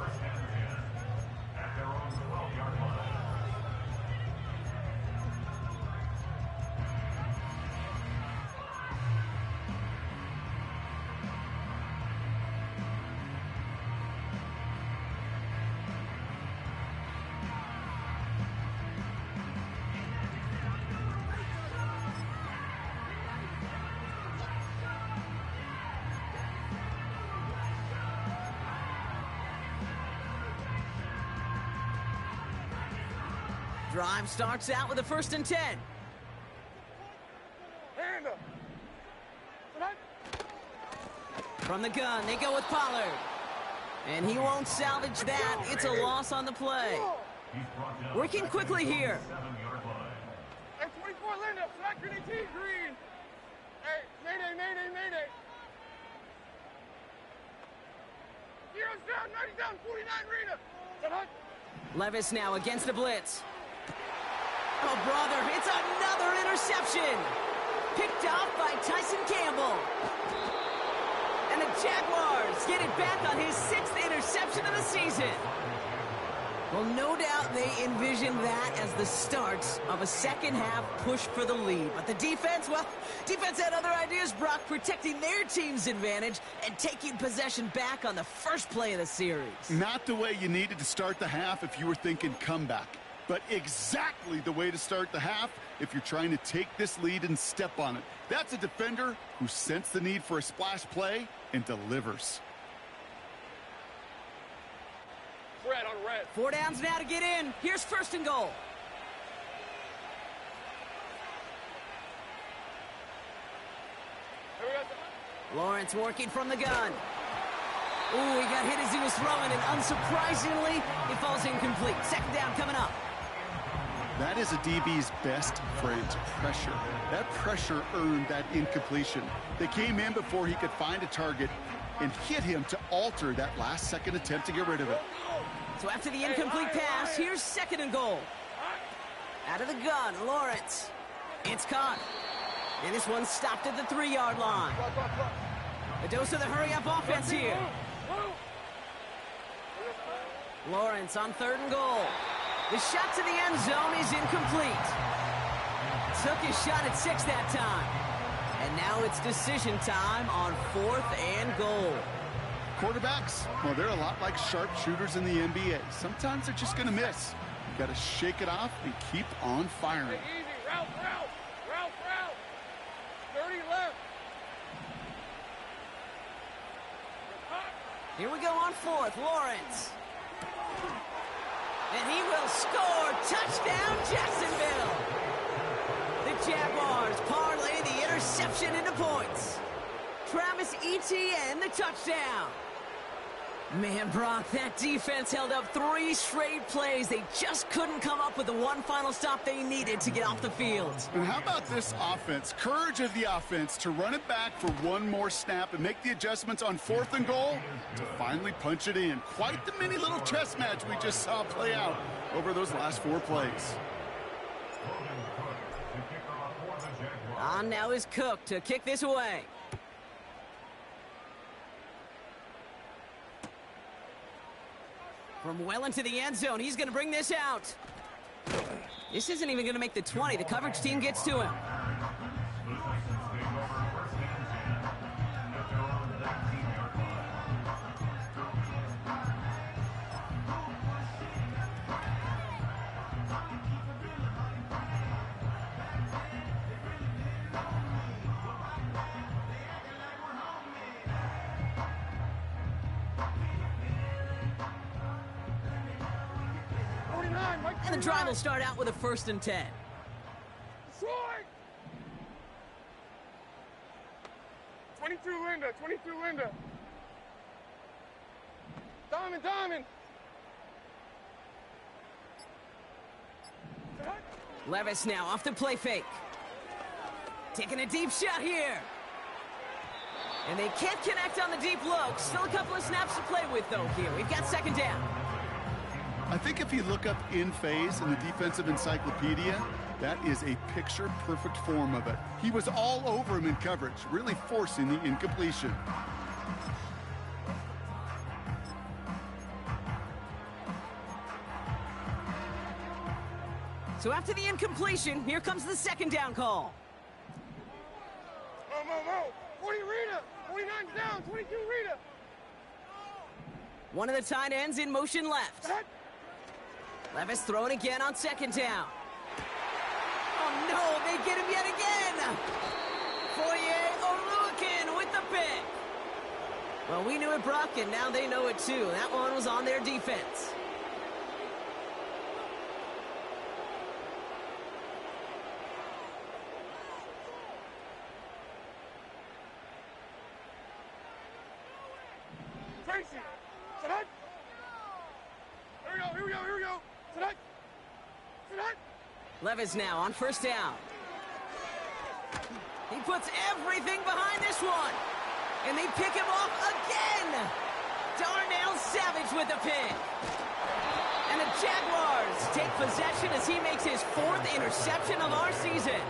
[SPEAKER 1] Drive starts out with a 1st and 10.
[SPEAKER 2] Hand up.
[SPEAKER 1] From the gun, they go with Pollard. And he won't salvage that. It's a loss on the play. Working quickly here.
[SPEAKER 2] Hey, 24, Linda, flat grenade team, green. Hey, mayday, mayday, mayday. Zero's down, 90 down, 49, Rita. Set hunt.
[SPEAKER 1] Levis now against the blitz. Oh, brother, it's another interception. Picked off by Tyson Campbell. And the Jaguars get it back on his 6th interception of the season. Well, no doubt they envisioned that as the start of a second-half push for the lead. But the defense, well, defense had other ideas, Brock, protecting their team's advantage and taking possession back on the first play of the series.
[SPEAKER 3] Not the way you needed to start the half if you were thinking comeback, but exactly the way to start the half if you're trying to take this lead and step on it. That's a defender who sensed the need for a splash play and delivers.
[SPEAKER 2] Red on red.
[SPEAKER 1] 4 downs now to get in. Here's 1st and goal.
[SPEAKER 2] Here we go.
[SPEAKER 1] Lawrence working from the gun. Ooh, he got hit as he was throwing, and unsurprisingly, he falls incomplete. 2nd down coming up.
[SPEAKER 3] That is a DB's best friend, pressure. That pressure earned that incompletion. They came in before he could find a target and hit him to alter that last-second attempt to get rid of it.
[SPEAKER 1] So after the incomplete pass, here's 2nd and goal. Out of the gun, Lawrence. It's caught. And this one stopped at the 3-yard line. A dose of the hurry-up offense here. Lawrence on 3rd and goal. The shot to the end zone is incomplete. Took his shot at 6 that time. And now it's decision time on 4th and goal.
[SPEAKER 3] Quarterbacks, well, they're a lot like sharpshooters in the NBA. Sometimes they're just going to miss. You got to shake it off and keep on firing.
[SPEAKER 2] Hey, easy. Route. Route. 30 left.
[SPEAKER 1] Here we go on 4th, Lawrence. And he will score. Touchdown, Jacksonville. The Jaguars parlay the interception into points. Travis Etienne, the touchdown. Man, Brock, that defense held up 3 straight plays. They just couldn't come up with the one final stop they needed to get off the field.
[SPEAKER 3] And how about this offense? Courage of the offense to run it back for one more snap and make the adjustments on 4th and goal to finally punch it in. Quite the mini little chess match we just saw play out over those last 4 plays.
[SPEAKER 1] On now is Cook to kick this away. From well into the end zone, he's going to bring this out. This isn't even going to make the 20. The coverage team gets to him. And the drive will start out with a 1st and 10.
[SPEAKER 2] Short! 22 Linda, 22 Linda. Diamond.
[SPEAKER 1] Levis now off the play fake. Taking a deep shot here. And they can't connect on the deep look. Still a couple of snaps to play with, though, here. We've got 2nd down.
[SPEAKER 3] I think if you look up in phase in the defensive encyclopedia, that is a picture-perfect form of it. He was all over him in coverage, really forcing the incompletion.
[SPEAKER 1] So after the incompletion, here comes the 2nd down call.
[SPEAKER 2] Mo. 40 Rita. 49's down. 22 Rita.
[SPEAKER 1] One of the tight ends in motion left. Levis throwing again on 2nd down. Oh, no, they get him yet again. Foye Oluwakin with the pick. Well, we knew it, Brock, and now they know it, too. That one was on their defense.
[SPEAKER 2] Tracy. Tonight. Here we go. Tonight.
[SPEAKER 1] Levis now on 1st down. He puts everything behind this one. And they pick him off again. Darnell Savage with the pick. And the Jaguars take possession as he makes his 4th interception of our season.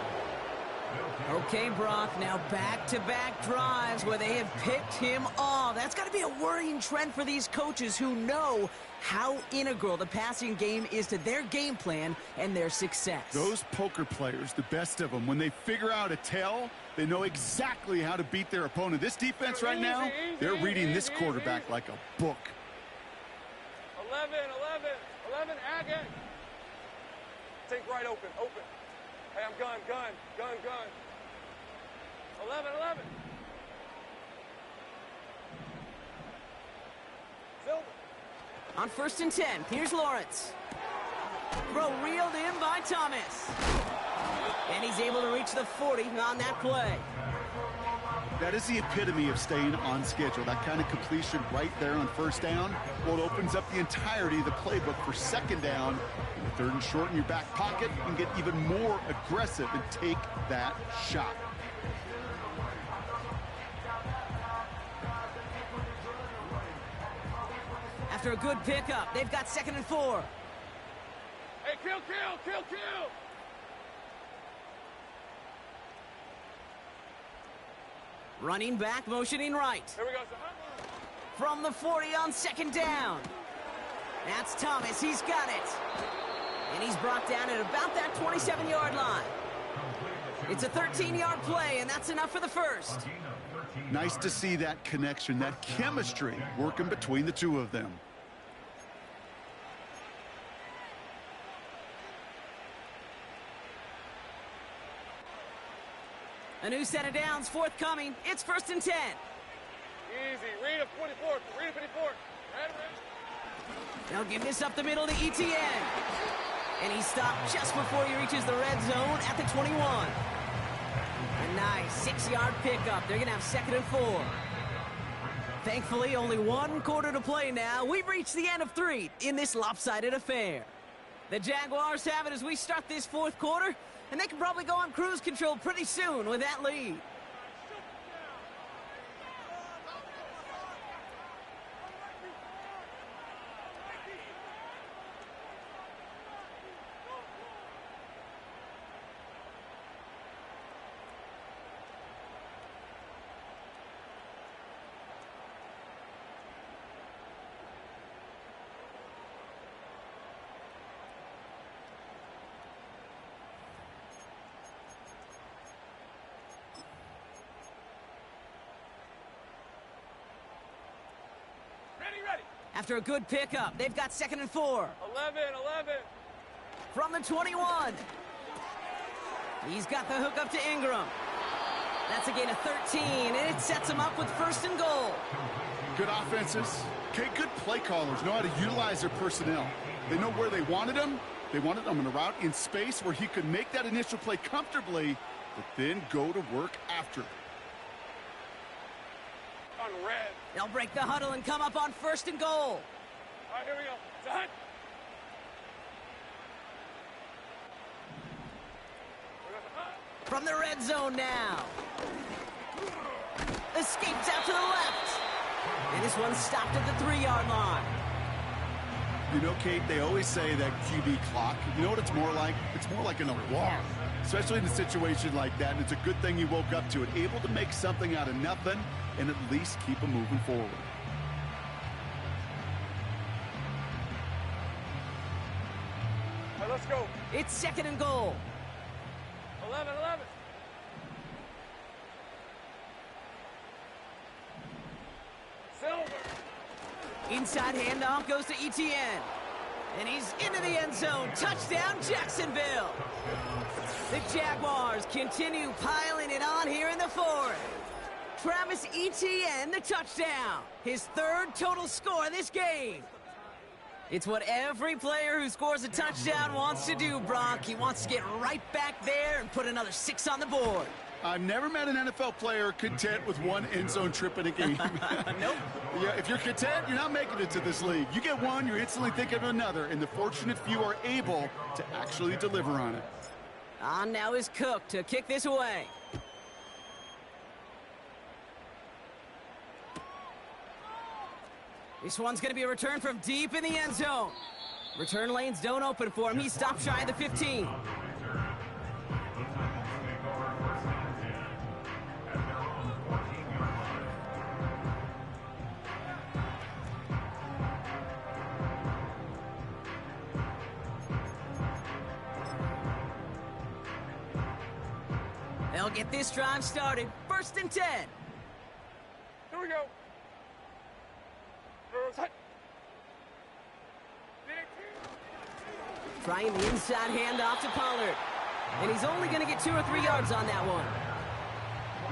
[SPEAKER 1] Okay, Brock, now back-to-back drives where they have picked him off. That's got to be a worrying trend for these coaches who know how integral the passing game is to their game plan and their success.
[SPEAKER 3] Those poker players, the best of them, when they figure out a tell, they know exactly how to beat their opponent. This defense right now, they're reading this quarterback like a book.
[SPEAKER 2] 11, Agate. Take right open. Hey, I'm gun. 11. Silver.
[SPEAKER 1] On 1st and 10, here's Lawrence. Throw reeled in by Thomas. And he's able to reach the 40 on that play.
[SPEAKER 3] That is the epitome of staying on schedule. That kind of completion right there on 1st down. Well, it opens up the entirety of the playbook for 2nd down. And 3rd and short in your back pocket, and get even more aggressive and take that shot.
[SPEAKER 1] After a good pickup, they've got 2nd and 4.
[SPEAKER 2] Hey, kill.
[SPEAKER 1] Running back, motioning right.
[SPEAKER 2] Here we go, sir.
[SPEAKER 1] From the 40 on 2nd down. That's Thomas. He's got it. And he's brought down at about that 27-yard line. It's a 13-yard play, and that's enough for the 1st.
[SPEAKER 3] Nice to see that connection, that chemistry working between the two of them.
[SPEAKER 1] A new set of downs forthcoming. It's 1st and 10.
[SPEAKER 2] Easy. Read a 24.
[SPEAKER 1] They'll give this up the middle to ETN. And he stopped just before he reaches the red zone at the 21. A nice 6-yard pickup. They're going to have 2nd and 4. Thankfully, only 1 quarter to play now. We've reached the end of 3 in this lopsided affair. The Jaguars have it as we start this 4th quarter, and they can probably go on cruise control pretty soon with that lead.
[SPEAKER 2] Ready.
[SPEAKER 1] After a good pickup, they've got 2nd and 4.
[SPEAKER 2] 11.
[SPEAKER 1] From the 21. He's got the hook up to Ingram. That's a gain of 13, and it sets him up with 1st and goal.
[SPEAKER 3] Good offenses. Okay, good play callers know how to utilize their personnel. They know where they wanted them, They wanted him on a route in space where he could make that initial play comfortably, but then go to work after.
[SPEAKER 2] On red.
[SPEAKER 1] They'll break the huddle and come up on 1st and goal.
[SPEAKER 2] All right, here we go. Done.
[SPEAKER 1] From the red zone now. Escapes out to the left. And this one's stopped at the 3-yard line.
[SPEAKER 3] You know, Kate, they always say that QB clock, you know what it's more like? It's more like an alarm, especially in a situation like that. And it's a good thing you woke up to it, able to make something out of nothing and at least keep them moving forward.
[SPEAKER 2] All right, let's go.
[SPEAKER 1] It's 2nd and goal.
[SPEAKER 2] 11. Silver.
[SPEAKER 1] Inside handoff goes to Etienne. And he's into the end zone. Touchdown, Jacksonville. The Jaguars continue piling it on here in the 4th. Travis Etienne, the touchdown. His 3rd total score this game. It's what every player who scores a touchdown wants to do, Brock. He wants to get right back there and put another 6 on the board.
[SPEAKER 3] I've never met an NFL player content with one end zone trip in a game.
[SPEAKER 1] Nope.
[SPEAKER 3] Yeah, if you're content, you're not making it to this league. You get one, you're instantly thinking of another, and the fortunate few are able to actually deliver on it.
[SPEAKER 1] On now is Cook to kick this away. This one's going to be a return from deep in the end zone. Return lanes don't open for him. He stopped shy of the 15. They'll get this drive started. 1st and 10.
[SPEAKER 2] Here we go.
[SPEAKER 1] Trying the inside handoff to Pollard. And he's only going to get 2 or 3 yards on that one.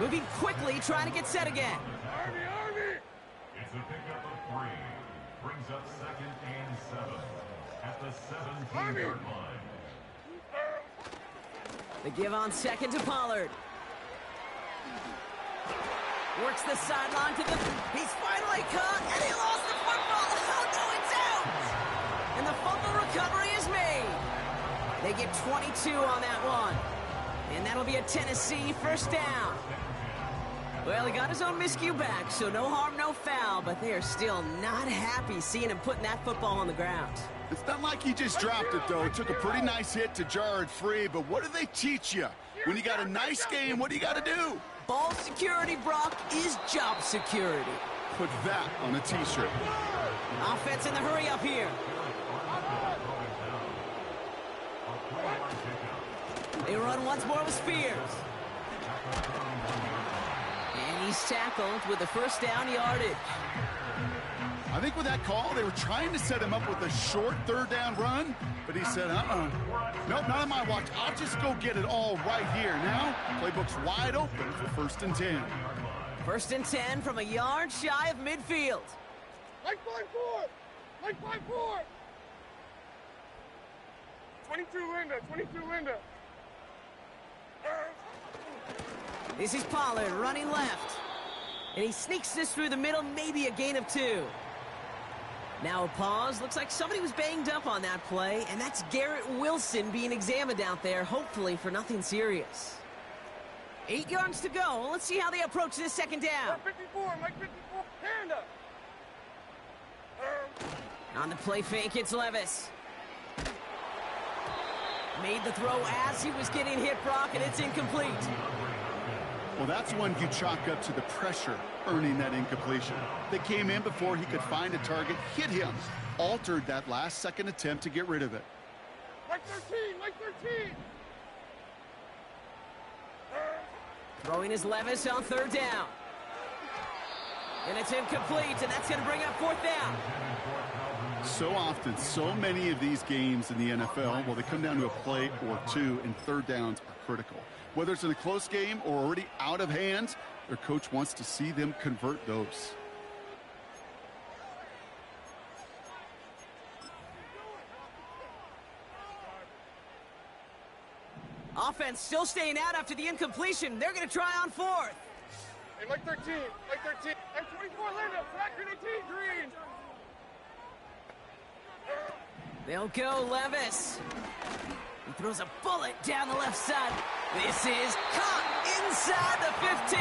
[SPEAKER 1] Moving quickly, trying to get set again.
[SPEAKER 2] Army!
[SPEAKER 4] It's a pickup of 3. Brings up 2nd and 7 at the 17-yard line.
[SPEAKER 1] The give on 2nd to Pollard. Works the sideline to the... He's finally caught, and he lost the football. Oh, no, it's out! And the fumble recovery is made. They get 22 on that one. And that'll be a Tennessee 1st down. Well, he got his own miscue back, so no harm, no foul, but they are still not happy seeing him putting that football on the ground.
[SPEAKER 3] It's not like he just dropped it, though. It took a pretty nice hit to jar it free, but what do they teach you? When you got a nice game, what do you got to do?
[SPEAKER 1] Ball security, Brock, is job security.
[SPEAKER 3] Put that on a T-shirt.
[SPEAKER 1] Offense in the hurry up here. They run once more with Spears. And he's tackled with the 1st down yardage.
[SPEAKER 3] I think with that call, they were trying to set him up with a short 3rd down run, but he said, nope, not on my watch. I'll just go get it all right here. Now, playbook's wide open for 1st and 10.
[SPEAKER 1] 1st and 10 from a yard shy of midfield.
[SPEAKER 2] Like 5-4! Like 5-4! 22 Linda.
[SPEAKER 1] This is Pollard running left. And he sneaks this through the middle, maybe a gain of 2. Now a pause. Looks like somebody was banged up on that play, and that's Garrett Wilson being examined out there, hopefully for nothing serious. 8 yards to go. Let's see how they approach this 2nd down.
[SPEAKER 2] 54, Mike 54, hand up.
[SPEAKER 1] On the play fake, it's Levis. Made the throw as he was getting hit, Brock, and it's incomplete.
[SPEAKER 3] Well, that's one you chalk up to the pressure earning that incompletion. They came in before he could find a target, hit him, altered that last-second attempt to get rid of it.
[SPEAKER 2] Mike 13!
[SPEAKER 1] Throwing his Levis on 3rd down. And it's incomplete, and that's going to bring up 4th down.
[SPEAKER 3] So often, so many of these games in the NFL, well, they come down to a play or 2, and 3rd downs are critical. Whether it's in a close game or already out of hand, their coach wants to see them convert those.
[SPEAKER 1] defense still staying out after the incompletion. They're going to try on fourth.
[SPEAKER 2] Hey, Mike 13, Mike 13. M24 Linda, track grenade green.
[SPEAKER 1] They'll go Levis. He throws a bullet down the left side. This is caught inside the 15.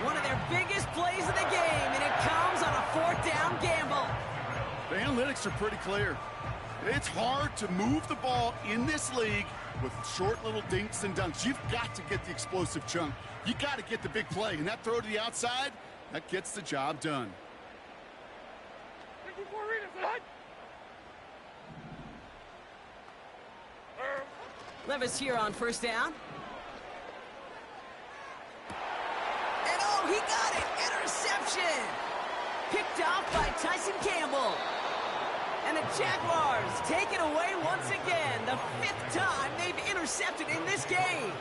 [SPEAKER 1] One of their biggest plays of the game, and it comes on a fourth down gamble.
[SPEAKER 3] The analytics are pretty clear. It's hard to move the ball in this league with short little dinks and dunks. You've got to get the explosive chunk. You got to get the big play, and that throw to the outside, that gets the job done.
[SPEAKER 2] 54 Rita, son.
[SPEAKER 1] Levis here on first down. And oh, he got it! Interception! Picked off by Tyson Campbell. And the Jaguars take it away once again. The 5th time they've intercepted in this game.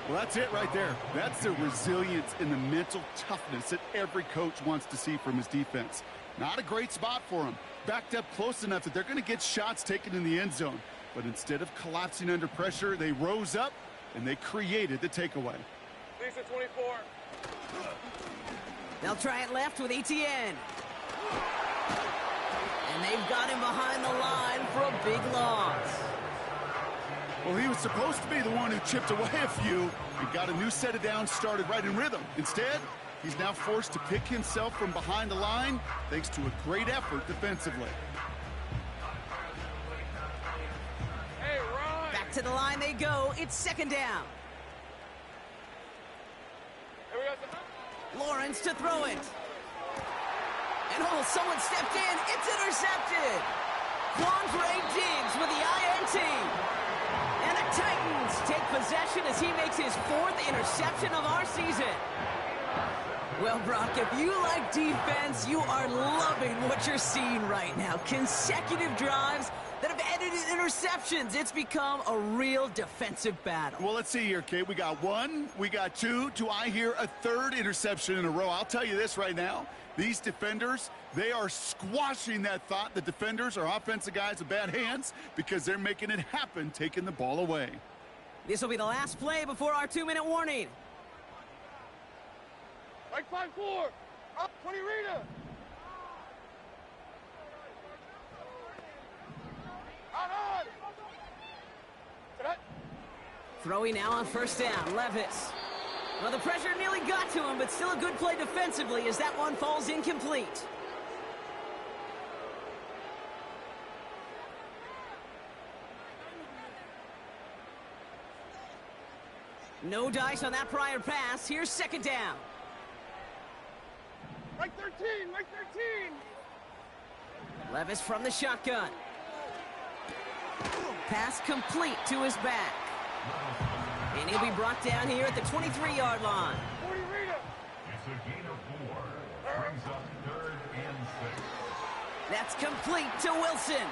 [SPEAKER 3] Well, that's it right there. That's the resilience and the mental toughness that every coach wants to see from his defense. Not a great spot for him. Backed up close enough that they're going to get shots taken in the end zone. But instead of collapsing under pressure, they rose up and they created the takeaway.
[SPEAKER 2] Lisa 24.
[SPEAKER 1] They'll try it left with Etienne. And they've got him behind the line for a big loss.
[SPEAKER 3] Well, he was supposed to be the one who chipped away a few and got a new set of downs started right in rhythm. Instead, he's now forced to pick himself from behind the line thanks to a great effort defensively.
[SPEAKER 2] Hey, Ryan.
[SPEAKER 1] Back to the line they go. It's second down.
[SPEAKER 2] Hey, we got some...
[SPEAKER 1] Lawrence to throw it. And oh, someone stepped in. It's intercepted. Quandre Diggs with the INT. And the Titans take possession as he makes his 4th interception of our season. Well, Brock, if you like defense, you are loving what you're seeing right now. Consecutive drives that have ended in interceptions. It's become a real defensive battle.
[SPEAKER 3] Well, let's see here, Kate. We got 1, we got 2. Do I hear a 3rd interception in a row? I'll tell you this right now. These defenders, they are squashing that thought. The defenders are offensive guys with bad hands because they're making it happen, taking the ball away.
[SPEAKER 1] This will be the last play before our 2-minute warning.
[SPEAKER 2] Mike 5-4. Up 20 Rita. On.
[SPEAKER 1] Throwing now on first down, Levis. Well, the pressure nearly got to him, but still a good play defensively as that one falls incomplete. No dice on that prior pass. Here's second down.
[SPEAKER 2] Mike 13, Mike 13.
[SPEAKER 1] Levis from the shotgun. Pass complete to his back. And he'll be brought down here at the 23-yard line.
[SPEAKER 2] 40 Rita.
[SPEAKER 4] It's a gain of 4. Brings up 3rd and 6.
[SPEAKER 1] That's complete to Wilson.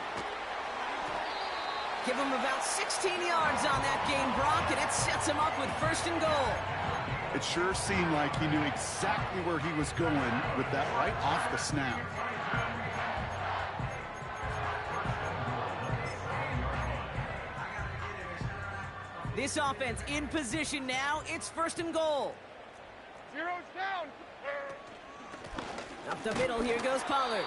[SPEAKER 1] Give him about 16 yards on that gain, Brock, and it sets him up with 1st and goal.
[SPEAKER 3] It sure seemed like he knew exactly where he was going with that right off the snap.
[SPEAKER 1] This offense in position now. It's 1st and goal.
[SPEAKER 2] 0's down.
[SPEAKER 1] Up the middle, here goes Pollard.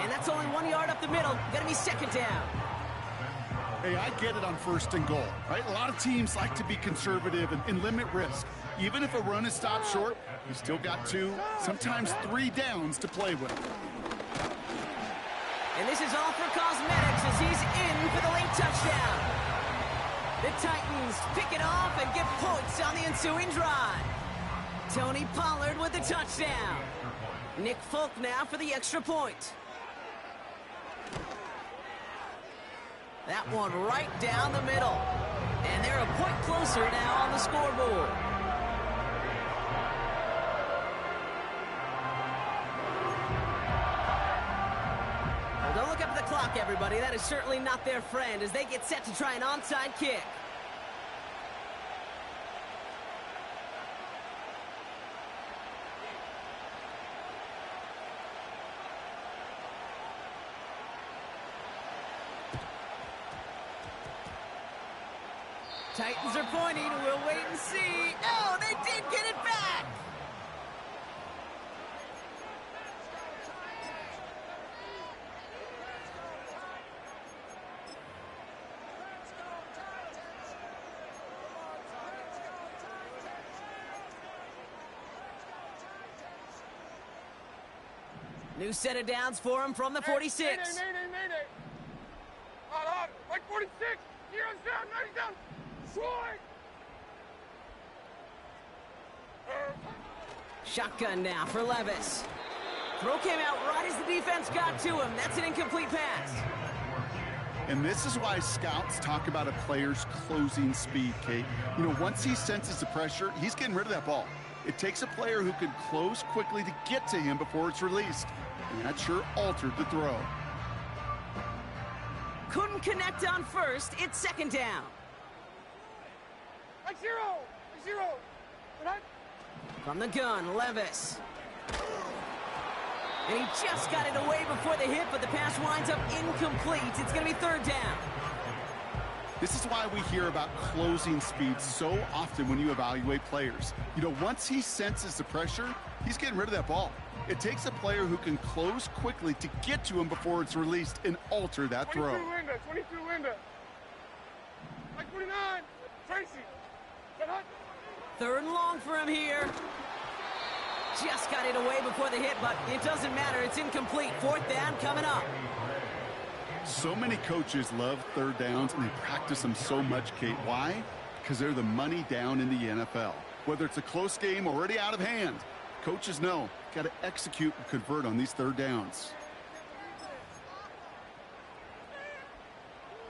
[SPEAKER 1] And that's only 1 yard up the middle. Gonna be second down.
[SPEAKER 3] Hey, I get it on 1st and goal, right? A lot of teams like to be conservative and limit risk. Even if a run is stopped short, you still got 2, sometimes 3 downs to play with.
[SPEAKER 1] And this is all for cosmetics as he's in for the late touchdown. The Titans pick it off and get points on the ensuing drive. Tony Pollard with the touchdown. Nick Folk now for the extra point. That one right down the middle. And they're a point closer now on the scoreboard. Well, don't look up at the clock, everybody. That is certainly not their friend as they get set to try an onside kick. Titans are pointing. We'll wait and see. Oh, they did get it back. New set of downs for him from the 46.
[SPEAKER 2] Mayday. Hot. Like 46. Heroes down, 90 down. Swing.
[SPEAKER 1] Shotgun now for Levis. Throw came out right as the defense got to him. That's an incomplete pass.
[SPEAKER 3] And this is why scouts talk about a player's closing speed, Kate. You know, once he senses the pressure, he's getting rid of that ball. It takes a player who can close quickly to get to him before it's released. And that sure altered the throw.
[SPEAKER 1] Couldn't connect on first. It's second down.
[SPEAKER 2] Like zero.
[SPEAKER 1] From the gun, Levis. And he just got it away before the hit, but the pass winds up incomplete. It's going to be third down.
[SPEAKER 3] This is why we hear about closing speed so often when you evaluate players. You know, once he senses the pressure, he's getting rid of that ball. It takes a player who can close quickly to get to him before it's released and alter that throw.
[SPEAKER 2] 22 Linda. Like 49. Tracy.
[SPEAKER 1] Third and long for him here. Just got it away before the hit, but it doesn't matter. It's incomplete. Fourth down coming up.
[SPEAKER 3] So many coaches love third downs, and they practice them so much, Kate. Why? Because they're the money down in the NFL. Whether it's a close game already out of hand, coaches know, got to execute and convert on these third downs.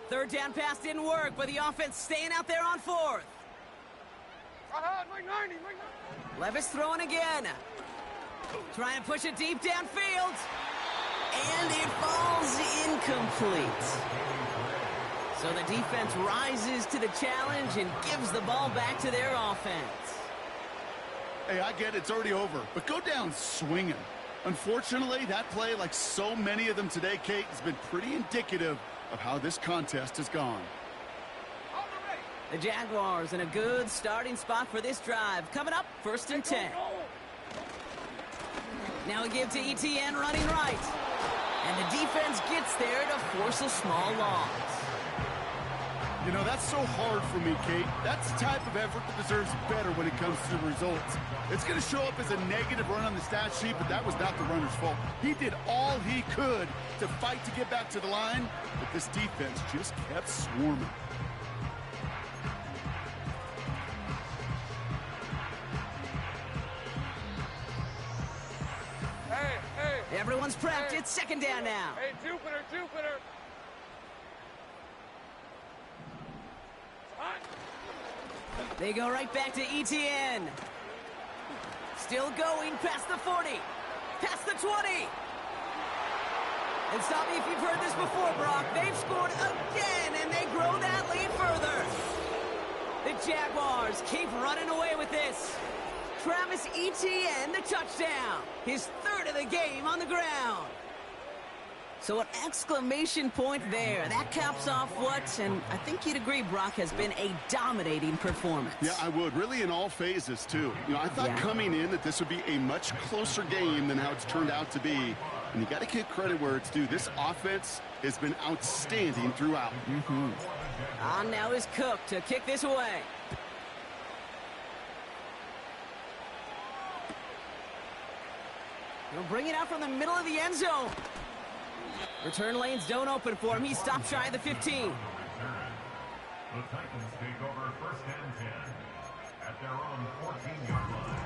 [SPEAKER 1] Third down pass didn't work, but the offense staying out there on fourth.
[SPEAKER 2] Like 90.
[SPEAKER 1] Levis throwing again. Trying to push it deep downfield. And it falls incomplete. So the defense rises to the challenge and gives the ball back to their offense.
[SPEAKER 3] Hey, I get it, it's already over, but go down swinging. Unfortunately, that play, like so many of them today, Kate, has been pretty indicative of how this contest has gone.
[SPEAKER 1] The Jaguars in a good starting spot for this drive. Coming up, first and 10. Now a give to ETN running right. And the defense gets there to force a small loss.
[SPEAKER 3] You know, that's so hard for me, Kate. That's the type of effort that deserves better when it comes to the results. It's going to show up as a negative run on the stat sheet, but that was not the runner's fault. He did all he could to fight to get back to the line, but this defense just kept swarming.
[SPEAKER 1] Everyone's prepped. It's second down now.
[SPEAKER 2] Hey, Jupiter.
[SPEAKER 1] They go right back to ETN. Still going past the 40. Past the 20. And stop me if you've heard this before, Brock. They've scored again, and they grow that lead further. The Jaguars keep running away with this. Travis Etienne, the touchdown. His third of the game on the ground. So an exclamation point there. That caps off what, and I think you'd agree, Brock, has been a dominating performance.
[SPEAKER 3] Yeah, I would. Really in all phases, too. You know, I thought coming in that this would be a much closer game than how it's turned out to be. And you got to give credit where it's due. This offense has been outstanding throughout.
[SPEAKER 1] On now is Cook to kick this away. He'll bring it out from the middle of the end zone. Return lanes don't open for him. He stopped shy of the 15.
[SPEAKER 4] The Titans take over first and 10 at their own 14-yard line.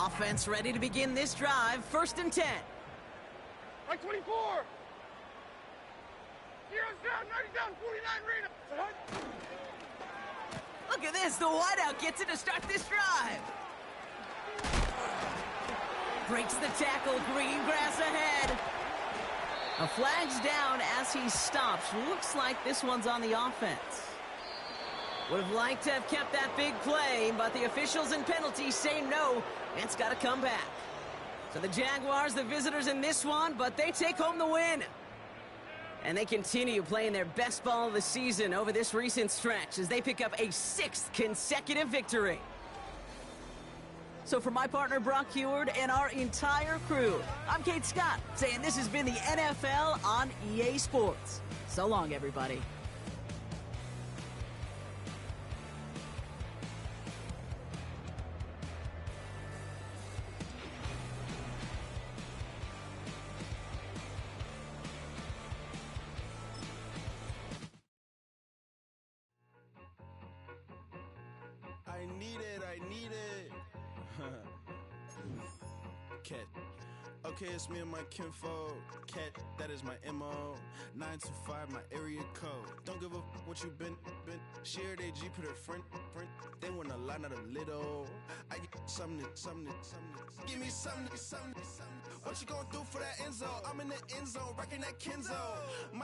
[SPEAKER 1] Offense ready to begin this drive. First and 10.
[SPEAKER 2] Like 24. Heroes down, 90 down, 49 Reno.
[SPEAKER 1] Look at this. The wideout gets it to start this drive. Breaks the tackle. Green grass ahead. A flag's down as he stops. Looks like this one's on the offense. Would have liked to have kept that big play, but the officials and penalties say no. It's got to come back. So the Jaguars, the visitors in this one, but they take home the win. And they continue playing their best ball of the season over this recent stretch as they pick up a 6th consecutive victory. So for my partner Brock Heward and our entire crew, I'm Kate Scott saying this has been the NFL on EA Sports. So long, everybody.
[SPEAKER 5] I need it. Cat. Okay, it's me and my kinfolk. Cat, that is my MO. 925, my area code. Don't give a what you been. Shared AG, put her friend. They want a lot, not a little. I get something. Give me something. What you gonna do for that end zone? I'm in the end zone, wrecking that Kenzo. My